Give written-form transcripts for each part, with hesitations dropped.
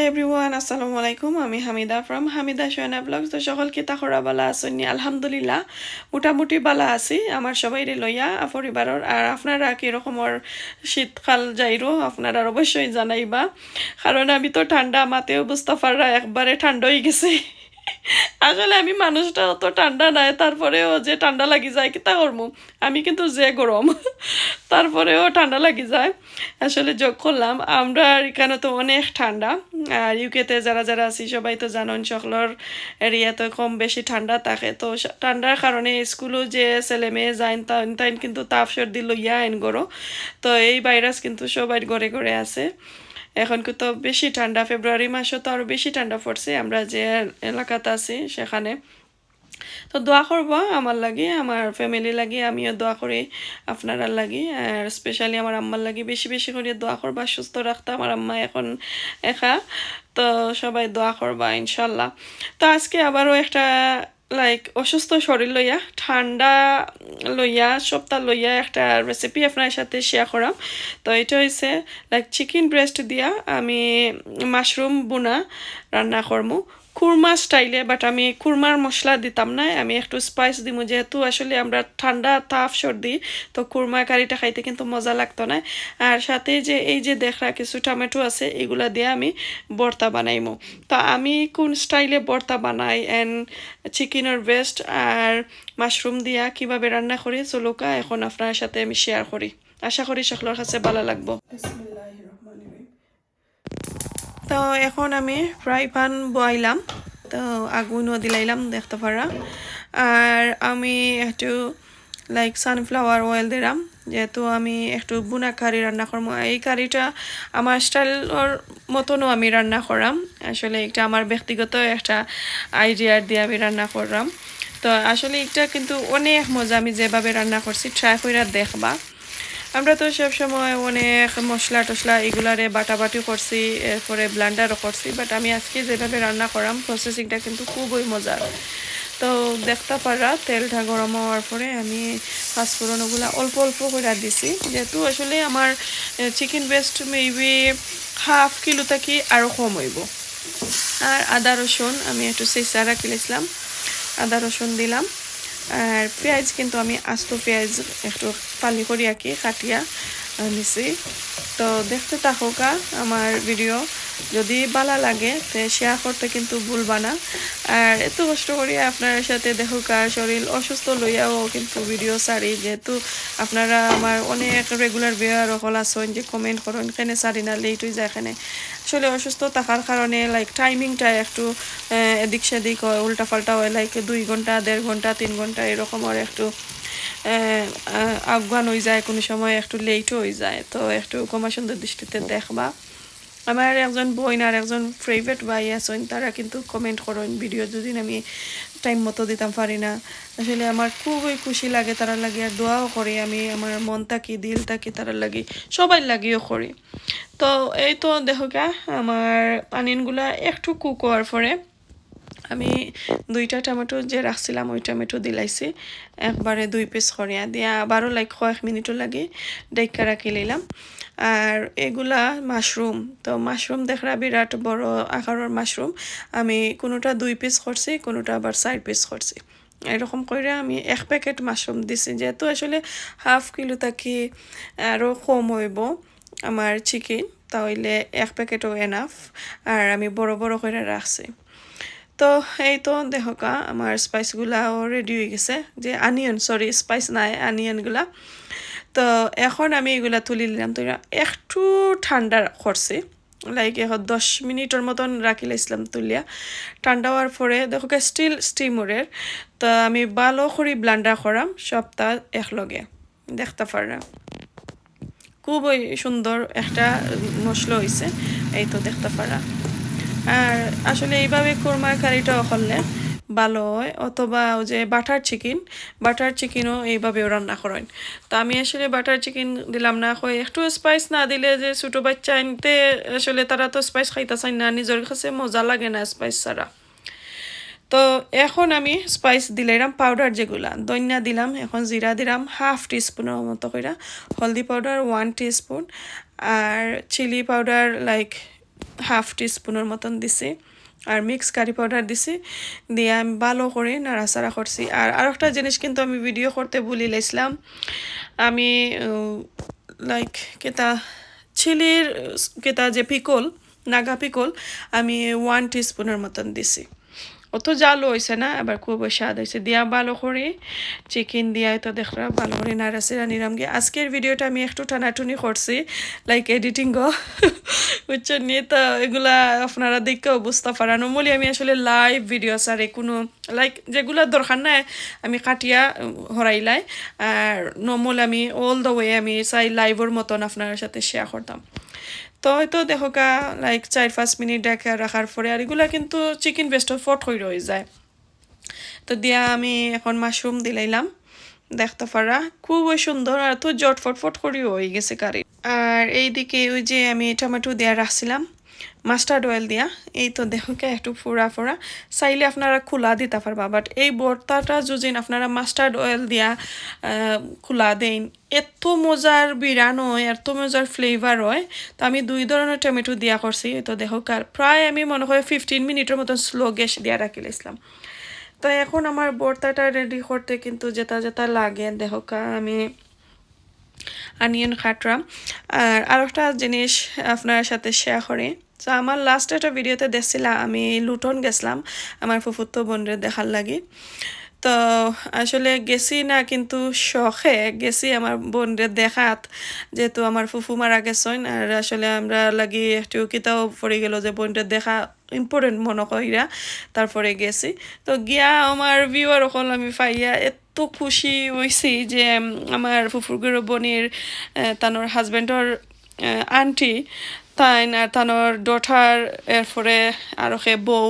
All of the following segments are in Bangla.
হাই এভরিওয়ান, আসসালামু আলাইকুম। আমি হামিদা ফ্রম হামিদা সোয়েনা ব্লগস। তো সকল কিতা খরা বালা আসনি? আলহামদুলিল্লাহ মোটামুটি বালা আছি আমার সবাইরে লইয়া পরিবারের। আর আপনারা কীরকমর শীতকাল যাইরো আপনারা অবশ্যই জানাইবা, কারণ আমি তো ঠান্ডা মাতেও বুঝতে পাররা একবারে ঠান্ডা হয়ে গেছে। আসলে আমি মানুষটা অত ঠান্ডা নাই, তারপরেও যে ঠান্ডা লাগি যায় কিতা করবো, আমি কিন্তু যে গরম তারপরেও ঠান্ডা লাগি যায়। আসলে যোগ করলাম আমরা এখানে তো অনেক ঠান্ডা। আর ইউকেতে যারা যারা আছি সবাই তো জানেন সকলের এরিয়াতে কম বেশি ঠান্ডা থাকে। তো ঠান্ডার কারণে স্কুলও যে ছেলে মেয়ে যায় তাইন কিন্তু তাপ সর্দি লইয়া আইন গরো। তো এই ভাইরাস কিন্তু সবাই ঘরে ঘরে আছে। এখন তো বেশি ঠান্ডা, ফেব্রুয়ারি মাসে তো আরও বেশি ঠান্ডা পড়ছে আমরা যে এলাকাতে আছি সেখানে। তো দোয়া করবো আমার লাগি, আমার ফ্যামিলি লাগি, আমিও দোয়া করি আপনারা লাগি। আর স্পেশালি আমার আম্মার লাগি বেশি বেশি করে দোয়া করবা, সুস্থ রাখতে। আমার আম্মা এখন একা, তো সবাই দোয়া করবা ইনশাল্লাহ। তো আজকে আবারও একটা অসুস্থ শরীর লইয়া, ঠান্ডা লইয়া, সপ্তাহ লইয়া একটা রেসিপি আপনার সাথে শেয়ার করাম। তো এটা হয়েছে চিকেন ব্রেস্ট দিয়া আমি মাশরুম বুনা রান্না করমু খুরমা স্টাইলে। বাট আমি খুরমার মশলা দিতাম না, আমি একটু স্পাইস দিব, যেহেতু আসলে আমরা ঠান্ডা তাপ সর্দি, তো খুরমা কারিটা খাইতে কিন্তু মজা লাগতো না। আর সাথে যে এই যে দেখরা কিছু টমেটো আছে, এগুলা দিয়ে আমি ভর্তা বানাইমো। তো আমি কোন স্টাইলে ভর্তা বানাই অ্যান্ড চিকেনের ব্রেস্ট আর মাশরুম দিয়া কিভাবে রান্না করি চলুকা এখন আপনার সাথে আমি শেয়ার করি। আশা করি সকলের কাছে ভালো লাগবো। তো এখন আমি ফ্রাই প্যান বয়াইলাম, তো আগুনও দিলাইলাম দেখতে পারা। আর আমি একটু সানফ্লাওয়ার অয়েল দিলাম, যেহেতু আমি একটু বুনা কারি রান্না করবো। এই কারিটা আমার স্টাইলের মতনও আমি রান্না করাম, আসলে এটা আমার ব্যক্তিগত একটা আইডিয়া দিয়ে আমি রান্না করলাম। তো আসলে এটা কিন্তু অনেক মজা, আমি যেভাবে রান্না করছি ট্রাই করে দেখবা। আমরা তো সবসময় অনেক মশলা টশলা এগুলারে বাটাবাটি করছি, এরপরে ব্লান্ডারও করছি, বাট আমি আজকে যেভাবে রান্না করাম প্রসেসিংটা কিন্তু খুবই মজার। তো দেখতে পারা তেলটা গরম হওয়ার পরে আমি পাঁচফোড়নগুলো অল্প অল্প করে দিছি, যেহেতু আসলে আমার chicken breast maybe half kilo থাকি আরও কম হইব। আর আদা রসুন আমি একটু চেঁচা রাখিলাম, আদা রসুন দিলাম। আর পেঁয়াজ কিন্তু আমি আস্ত পেঁয়াজ একটু ফালি করি আর কি কাটিয়া নিছি। তো দেখতে থাকুকা আমার ভিডিও, যদি ভালো লাগে তো শেয়ার করতে কিন্তু ভুলবা না। আর এত কষ্ট করি আপনার সাথে দেখুকা, শরীর অসুস্থ লইয়াও কিন্তু ভিডিও সারি, যেহেতু আপনারা আমার অনেক রেগুলার ভিউয়ার হল আছেন যে কমেন্ট করেন এখানে সারি না লেট হয়ে যায়। এখানে আসলে অসুস্থ থাকার কারণে টাইমিংটা একটু এদিক সেদিক হয়, উল্টাপাল্টা হয়, 2 ঘন্টা 1.5 ঘন্টা 3 ঘন্টা এরকম আর একটু আহ্বান হয়ে যায়, কোনো সময় একটু লেটও হয়ে যায়। তো একটু ক্ষমা সুন্দর দৃষ্টিতে দেখবা। আমার একজন বোন আর একজন ফেভারিট ভাই আছেন, তারা কিন্তু কমেন্ট করেন ভিডিও যদি আমি টাইম মতো দিতাম পারি না। আসলে আমার খুবই খুশি লাগে তারা লাগে, আর দোয়াও করি আমি, আমার মন থাকি দিল থাকি তারা লাগি সবাই লাগিও করি। তো এই তো দেখো গা আমার পানিনগুলা একটু কুক হওয়ার পরে আমি 2টা টমেটো যে রাখছিলাম ওই টমেটো দিলাইছি, একবারে 2 পিস করিয়া দিয়া আবারও কয়েক মিনিটও লাগে ডেকা রাখি নিলাম। আর এগুলা মাশরুম, তো মাশরুম দেখরা বিরাট বড় আকারের মাশরুম, আমি কোনোটা 2 পিস করছি, কোনোটা আবার 4 পিস করছি। এরকম করে আমি 1 প্যাকেট মাশরুম দিছি, যেহেতু আসলে হাফ কিলো থাকি আরও কম হইব আমার চিকেন, তাহলে 1 প্যাকেটও এনাফ। আর আমি বড় বড় করে রাখছি। তো এই তো দেখোকা আমার স্পাইসগুলাও রেডি হয়ে গেছে, যে স্পাইস নাই আনিয়নগুলা। তো এখন আমি এগুলা তুলি নিলাম, তো একটু ঠান্ডা করছি, এখন 10 মিনিটের মতন রাখি লাইছিলাম তুলিয়া। ঠান্ডা হওয়ার পরে দেখো স্টিল স্টিমরের, তো আমি ভালো করে ব্লান্ডার করাম সবটা একলগে দেখতে পারা। খুবই সুন্দর একটা মশলা হয়েছে, এই তো দেখতে পারা। আর আসলে এইভাবে কোরমার কারিটা করলে ভালো হয়, অথবা ওই যে বাটার চিকেনও এইভাবেও রান্না করেন। তো আমি আসলে বাটার চিকেন দিলাম না, একটু স্পাইস না দিলে যে ছোটো বাচ্চা আনতে আসলে তারা তো স্পাইস খাইতে চায় না, নিজের কাছে মজা লাগে না স্পাইস ছাড়া। তো এখন আমি স্পাইস দিলাম পাউডার, যেগুলা ধনিয়া দিলাম, এখন জিরা দিলাম হাফ টিস্পুনের মতো করে, হলদি পাউডার 1 টিস্পুন, আর চিলি পাউডার হাফ টিস্পুনের মতন দিছি আর মিক্স কারি পাউডার দিছি দিয়ে আমি ভালো করে নাড়াচাড়া করছি। আর আরেকটা জিনিস কিন্তু আমি ভিডিও করতে ভুলে লাইছিলাম, আমি লাইক কেতা চিলির কেতা যে পিকল নাগা পিকল আমি 1 টিস্পুনের মতন দিছি। অত জাল হয়েছে না, আবার খুব স্বাদ হয়েছে। দিয়া ভালো করে চিকেন দিয়া তো দেখলাম ভালো করে নাড়াচাড়া নিলাম গিয়ে। আজকের ভিডিওটা আমি একটু টানাটুনি করছি লাইক এডিটিং গো বুঝছেন নিয়ে, তো এগুলা আপনারা দেখেও বুঝতে পারেন। নর্মালি আমি আসলে লাইভ ভিডিও সারে কোনো লাইক যেগুলো দরকার নাই আমি কাটিয়া হরাইলাই, আর নর্মাল আমি অল দ্য ওয়ে আমি চাই লাইভের মতন আপনার সাথে শেয়ার করতাম। তো হয়তো দেখো কা লাইক 4-5 মিনিট ঢাকা রাখার পরে আর এগুলা কিন্তু চিকেন বেস্টও ফট হয়ে রয়ে যায়। তো দিয়া আমি এখন মাশরুম দিলাইলাম, দেখতে পারা খুবই সুন্দর আর তো জট ফটফট করেও হয়ে গেছে কারি। আর এইদিকে ওই যে আমি টমেটো দেওয়া রাখছিলাম মাস্টার্ড অয়েল দিয়া, এই তো দেখোকে একটু ফোড়া ফোড়া, চাইলে আপনারা খোলা দিতে পারবা, বাট এই ভর্তাটা যদি আপনারা মাস্টার্ড অয়েল দিয়া খোলা দেন এত মজার বিরান হয়, এত মজার ফ্লেভার হয়। তো আমি 2 ধরনের টমেটো দিয়া করছি। তো দেখো প্রায় আমি মনে হয় 15 মিনিটের মতন স্লো গ্যাস দিয়া রাখিলাম। তো এখন আমার ভর্তাটা রেডি করতে কিন্তু যেটা যেটা লাগে দেখো আমি অনিয়ন কাটলাম। আর একটা জিনিস আপনার সাথে শেয়ার করি, তো আমার লাস্ট একটা ভিডিওতে দেখছিলাম আমি লুটন গেছিলাম আমার ফুফুতো বোনরে দেখার লাগি। তো আসলে গেছি না কিন্তু শখে গেছি আমার বোনরে দেখাত, যেহেতু আমার ফুফু মারা গেছেন আর আসলে আমরা লাগি একটু কিতাও পড়ে গেল যে বোনরে দেখা ইম্পর্টেন্ট মনে কইরা তারপরে গেছি। তো গিয়া আমার ভিউয়ার ওখান আমি পাইয়া এত খুশি হয়েছি যে আমার ফুফুর বোনের তানোর হাজব্যান্ডর আন্টি তাই আর তানোর ডটার এরপরে আরো সে বউ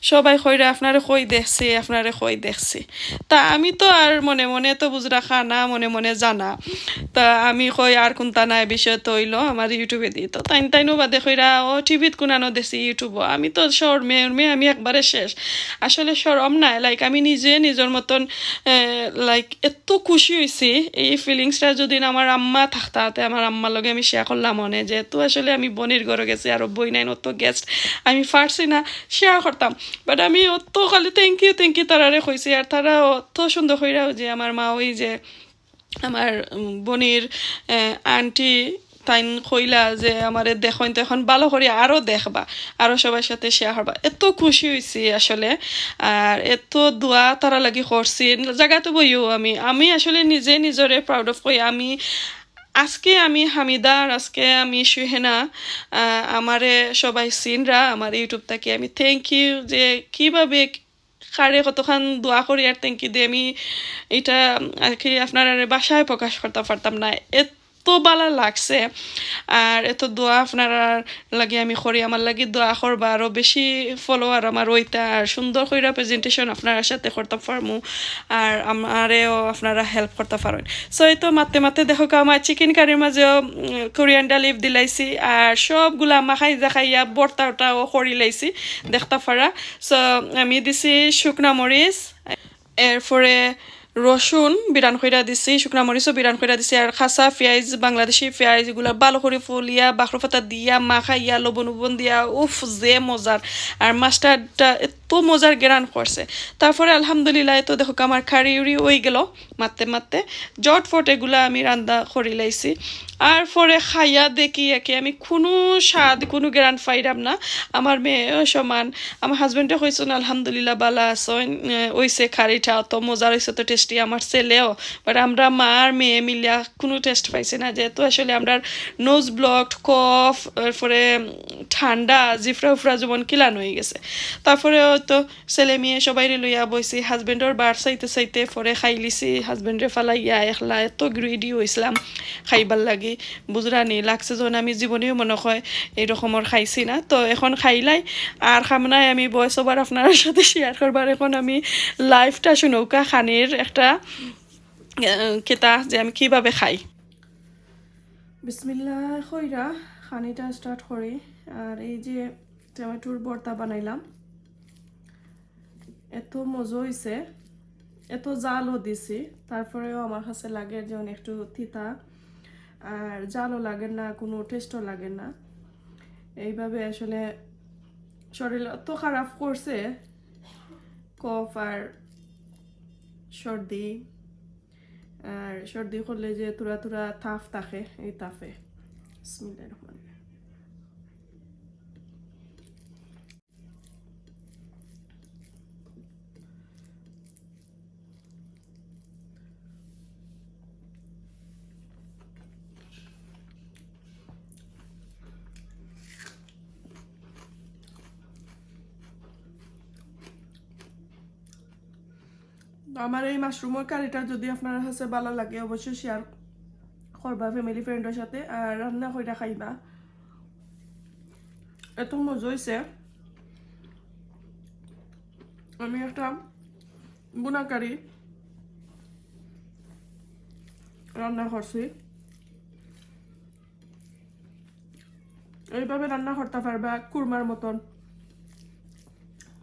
সবাই কইরা আপনারে কই দেখছি আপনারে কই দেখছি। তা আমি তো আর মনে মনে তো বুঝ রাখা না, মনে মনে জানা। তা আমি কই আর কোনটা নাই বিষয় তৈল আমার ইউটিউবে দিই, তো তাইনও বাদে কইরা ও টিভিত কোনানো দেখছি ইউটিউবও। আমি তো শর মেয়ে আমি একবারে শেষ, আসলে শরম নাই। লাইক আমি নিজে নিজের মতন লাইক এত খুশি হয়েছি। এই ফিলিংসটা যদি আমার আম্মা থাকতে আমার আম্মার লগে আমি শেয়ার করলাম মনে, যেহেতু আসলে আমি বোনের ঘরে গেছি আর বই নাই অত গেস্ট আমি পারছি না শেয়ার করতাম, বাট আমি অত খালি থ্যাংক ইউ তারারে কইছি। আর তারা অত সুন্দর হইরাও যে আমার মা ওই যে আমার বোনের আন্টি তাইন কইলা যে আমারে দেখুন তো এখন ভালো করে আরও দেখবা, আরও সবার সাথে শেয়ার করবা। এত খুশি হয়েছি আসলে, আর এত দোয়া তারা লাগি করছি জায়গাতে বইও আমি আসলে নিজে নিজরে প্রাউড অফ কই। আজকে আমি হামিদা আর আজকে আমি সুহেনা আমারে সবাই সিনরা আমার ইউটিউব থেকে আমি থ্যাংক ইউ যে কিভাবে কারে কতখান দোয়া করি আর থ্যাংক ইউ দিয়ে আমি এটা আর কি আপনার বাসায় প্রকাশ করতে পারতাম না। এত ভালো লাগছে আর এত দোয়া আপনারা লাগে আমি করি, আমার লাগি দোয়া করবা আরও বেশি ফলোয়ার আমার ওইটা আর সুন্দর করে প্রেজেন্টেশন আপনার সাথে করতে পারমু আর আমারেও আপনারা হেল্প করতে পারেন। সো এই তো মাতে দেখো আমার চিকেন কারির মাঝেও কোরিয়ান্ডার লিভ দিলাইছি আর সবগুলা মাখাই দেখাইয়া বর্তাটাও করি লাইছি দেখতে পারা। সো আমি দিছি শুকনা মরিচ, এরপরে রসুন বিরান কইরা দিছি, শুকনা মরিচও বিরান কইরা দিছি আর খাসা পেঁয়াজ বাংলাদেশি পেঁয়াজ এগুলো ভালো করে ফুলিয়া বাখর পাতা দিয়া মাখাইয়া লবণ দিয়া উফ যে মজার। আর মাস্টারটা এত মজার গ্রান করছে। তারপরে আলহামদুলিল্লাহ তো দেখো আমার খাড়ি উড়ি হয়ে গেল মারতে জটফট এগুলা আমি রান্না করি লাইছি। আর পরে খাইয়া দেখি একে আমি কোনো স্বাদ কোনো গ্রান পাইরাম না। আমার মেয়েও সমান, আমার হাজব্যান্ডে কইছেন আলহামদুলিল্লাহ বালা আসন ওইসে খাড়িটা অত মজার হয়েছে তো টেস্টি, আমার ছেলেও, বাট আমরা মা আর মেয়ে মিলিয়া কোনো টেস্ট পাইছি না, যেহেতু আসলে আমরা নোজ ব্লকড কফ এরপরে ঠান্ডা জিফরা উফরা যেমন কিলান হয়ে গেছে। তারপরে তো ছেলে মেয়ে সবাই লইয়া বইছি, হাজব্যান্ডর বার চাইতে পরে খাই লিছি, হাজব্যান্ডে ফালাইয়া একলা এত গ্রিডি হয়েছিলাম খাইবার লাগি বুঝরানি লাগছে যখন আমি জীবনেও মনে হয় এইরকমের খাইছি না। তো এখন খাইলাই আর খামনায় আমি ভয়েস ওভার আপনার সাথে শেয়ার করবার, এখন আমি লাইভটা শুনৌকা খানির একটা কেতা যে আমি কিভাবে খাই। বিসমিল্লাহ কইরা খানিটা স্টার্ট করি। আর এই যে টমেটোর ভর্তা বানাইলাম এত মজা হয়েছে, এত জালও দিছি, তারপরেও আমার কাছে লাগে যেমন একটু তিতা আর জালও লাগে না, কোনো টেস্টও লাগে না। এইভাবে আসলে শরীর অত খারাপ করছে, কফ আর সর্দি, আর সর্দি করলে যে তুরা তুরা তাপ থাকে, এই তাপে বিসমিল্লাহির রহমানির রহিম। আমার এই মাশরুমের কারিটা যদি আপনার কাছে ভালো লাগে অবশ্যই শেয়ার করবা ফ্যামিলি ফ্রেন্ডের সাথে, আর রান্না করে খাইবা। এত মজা হয়েছে। আমি একটা বুনা কারি রান্না করছি, এইভাবে রান্না করতে পারবা কুরমার মতন।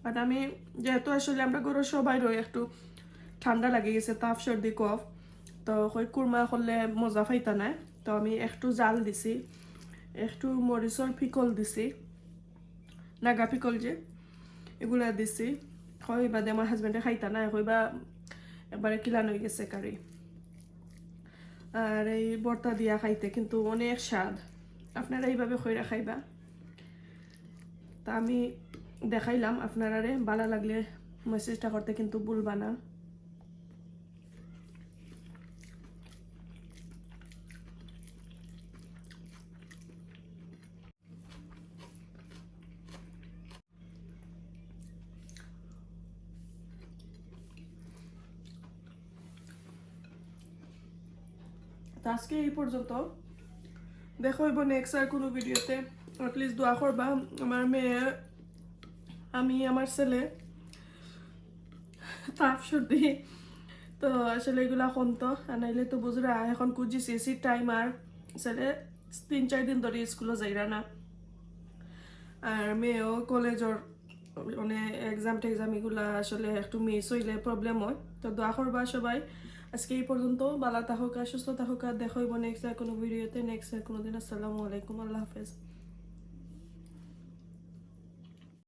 বাট আমি যেহেতু আসলে আমরা ঘরের সবাই রই একটু ঠান্ডা লাগে গেছে, তাপ সর্দি কফ, তো ওই কুরমা করলে মজা পাইতা না, তো আমি একটু জাল দিছি, একটু মরিচর পিকল দিছি, নাগা পিকল যে এগুলা দিছি। হয় বাদে আমার হাজব্যান্ডে খাইতা না, হইবা একবারে কিলান হয়ে গেছে কারি। আর এই ভর্তা দিয়া খাইতে কিন্তু অনেক স্বাদ, আপনারা এইভাবে খইরা খাইবা। তা আমি দেখাইলাম আপনারা, ভালো লাগলে মেসেজটা করতে কিন্তু ভুলবা না। তো আজকে এই পর্যন্ত, দেখো হইব নেক্সট আর কোনো ভিডিওতে। অ্যাটলিস্ট দোয়া করবা আমার মেয়ে, আমি, আমার ছেলে তাপ সর্দি, তো আসলে এগুলা এখন তো নাইলে তো বুঝরা এখন কুজি সিএসি টাইম, আর ছেলে 3-4 দিন ধরে স্কুলে যাইরা না, আর মেয়েও কলেজের মানে এক্সাম টেক্সাম এগুলা আসলে একটু মিস হইলে প্রবলেম হয়। তো দোয়া করবা সবাই। আজকে এই পর্যন্ত, ভালো থাকুক, সুস্থ থাকুক, আর দেখো নেক্সট আর কোনো ভিডিওতে, নেক্সট আর কোনো দিন। আসসালামু আলাইকুম, আল্লাহ হাফেজ।